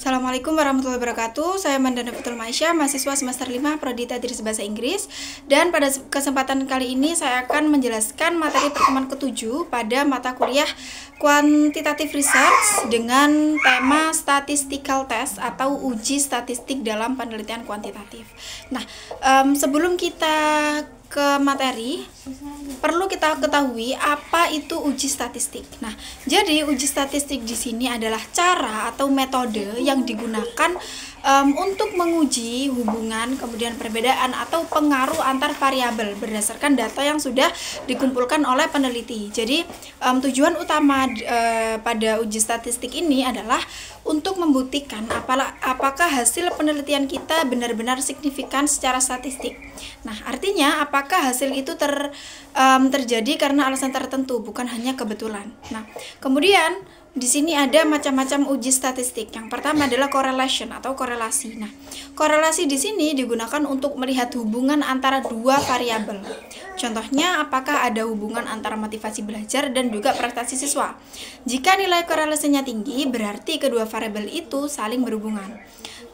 Assalamualaikum warahmatullahi wabarakatuh. Saya Mandana Fitul Maisha, mahasiswa semester 5 Prodi Tadris Bahasa Inggris. Dan pada kesempatan kali ini saya akan menjelaskan materi pertemuan ke-7 pada mata kuliah Quantitative Research dengan tema Statistical Test atau uji statistik dalam penelitian kuantitatif. Nah, sebelum kita ke materi, perlu kita ketahui apa itu uji statistik. Nah, jadi uji statistik di sini adalah cara atau metode yang digunakan untuk menguji hubungan, kemudian perbedaan atau pengaruh antar variabel berdasarkan data yang sudah dikumpulkan oleh peneliti. Jadi, tujuan utama pada uji statistik ini adalah untuk membuktikan apakah hasil penelitian kita benar-benar signifikan secara statistik. Nah, artinya apakah hasil itu terjadi karena alasan tertentu, bukan hanya kebetulan. Nah, kemudian di sini ada macam-macam uji statistik. Yang pertama adalah correlation atau korelasi. Nah, korelasi di sini digunakan untuk melihat hubungan antara dua variabel. Contohnya, apakah ada hubungan antara motivasi belajar dan juga prestasi siswa. Jika nilai korelasinya tinggi, berarti kedua variabel itu saling berhubungan.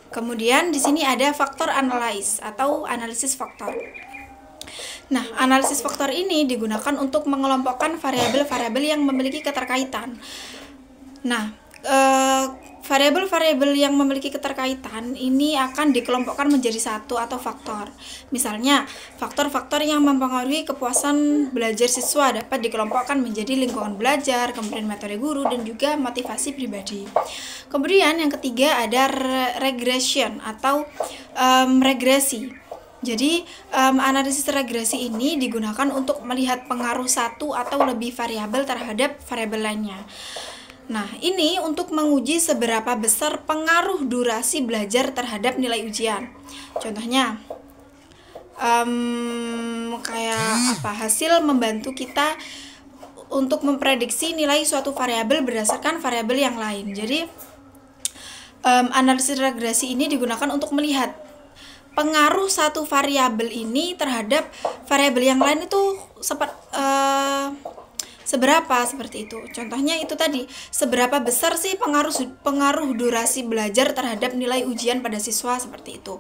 Kemudian di sini ada faktor analysis atau analisis faktor. Nah, analisis faktor ini digunakan untuk mengelompokkan variabel-variabel yang memiliki keterkaitan. Nah, variabel-variabel yang memiliki keterkaitan ini akan dikelompokkan menjadi satu atau faktor. Misalnya, faktor-faktor yang mempengaruhi kepuasan belajar siswa dapat dikelompokkan menjadi lingkungan belajar, kemudian metode guru, dan juga motivasi pribadi. Kemudian yang ketiga ada regression atau regresi. Jadi, analisis regresi ini digunakan untuk melihat pengaruh satu atau lebih variabel terhadap variabel lainnya. Nah, ini untuk menguji seberapa besar pengaruh durasi belajar terhadap nilai ujian. Contohnya, hasil membantu kita untuk memprediksi nilai suatu variabel berdasarkan variabel yang lain. Jadi, analisis regresi ini digunakan untuk melihat pengaruh satu variabel ini terhadap variabel yang lain itu seberapa, seperti itu. Contohnya itu tadi, seberapa besar sih pengaruh durasi belajar terhadap nilai ujian pada siswa, seperti itu.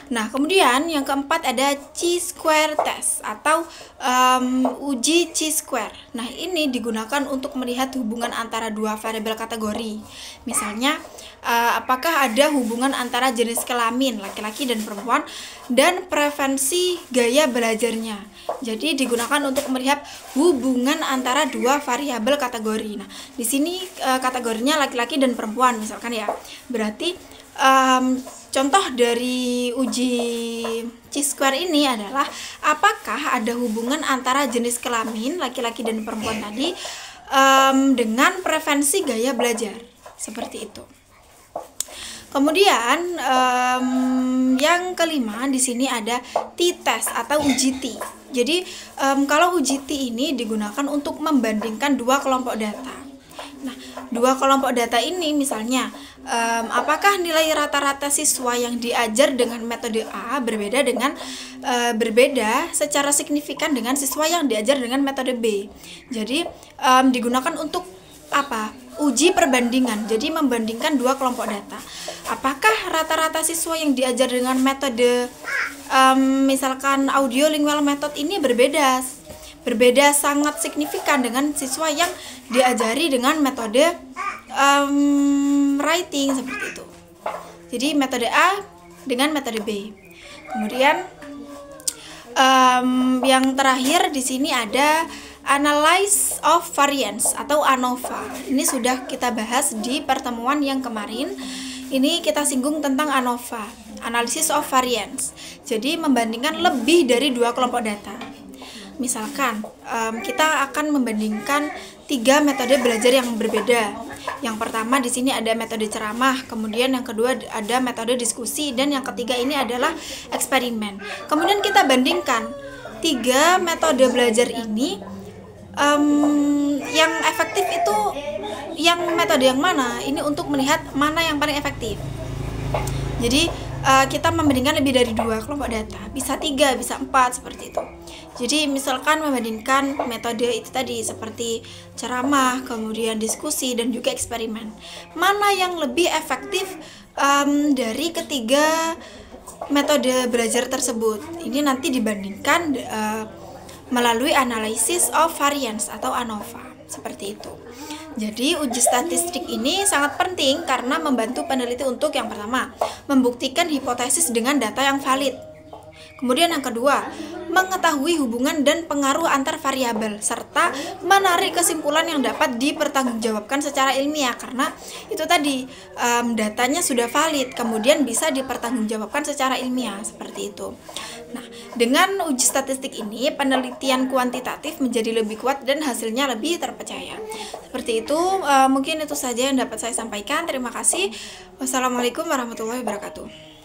Nah, kemudian yang keempat ada chi-square test atau uji chi-square. Nah, ini digunakan untuk melihat hubungan antara dua variabel kategori. Misalnya, apakah ada hubungan antara jenis kelamin laki-laki dan perempuan dan preferensi gaya belajarnya. Jadi digunakan untuk melihat hubungan antara dua variabel kategori. Nah, di sini kategorinya laki-laki dan perempuan misalkan ya. Berarti contoh dari uji chi-square ini adalah apakah ada hubungan antara jenis kelamin laki-laki dan perempuan tadi dengan preferensi gaya belajar. Seperti itu. Kemudian yang kelima di sini ada t-test atau uji T. Jadi kalau uji T ini digunakan untuk membandingkan dua kelompok data. Nah, dua kelompok data ini misalnya apakah nilai rata-rata siswa yang diajar dengan metode A berbeda secara signifikan dengan siswa yang diajar dengan metode B. Jadi digunakan untuk uji perbandingan. Jadi membandingkan dua kelompok data. Apakah rata-rata siswa yang diajar dengan metode misalkan audio lingual method ini berbeda sangat signifikan dengan siswa yang diajari dengan metode writing, seperti itu. Jadi metode A dengan metode B. Kemudian yang terakhir di sini ada Analysis of Variance atau ANOVA. Ini sudah kita bahas di pertemuan yang kemarin. Ini kita singgung tentang ANOVA, Analysis of Variance. Jadi membandingkan lebih dari dua kelompok data. Misalkan kita akan membandingkan 3 metode belajar yang berbeda. Yang pertama di sini ada metode ceramah, kemudian yang kedua ada metode diskusi, dan yang ketiga ini adalah eksperimen. Kemudian kita bandingkan 3 metode belajar ini. Yang efektif itu yang metode yang mana? Ini untuk melihat mana yang paling efektif. Jadi kita membandingkan lebih dari 2 kelompok data, bisa 3, bisa 4, seperti itu. Jadi misalkan membandingkan metode itu tadi seperti ceramah, kemudian diskusi, dan juga eksperimen. Mana yang lebih efektif dari ketiga metode belajar tersebut? Ini nanti dibandingkan melalui analysis of variance atau ANOVA, seperti itu. Jadi uji statistik ini sangat penting karena membantu peneliti untuk yang pertama, membuktikan hipotesis dengan data yang valid. Kemudian yang kedua, mengetahui hubungan dan pengaruh antar variabel serta menarik kesimpulan yang dapat dipertanggungjawabkan secara ilmiah, karena itu tadi datanya sudah valid, kemudian bisa dipertanggungjawabkan secara ilmiah, seperti itu. Nah, dengan uji statistik ini penelitian kuantitatif menjadi lebih kuat dan hasilnya lebih terpercaya. Seperti itu, mungkin itu saja yang dapat saya sampaikan. Terima kasih. Wassalamualaikum warahmatullahi wabarakatuh.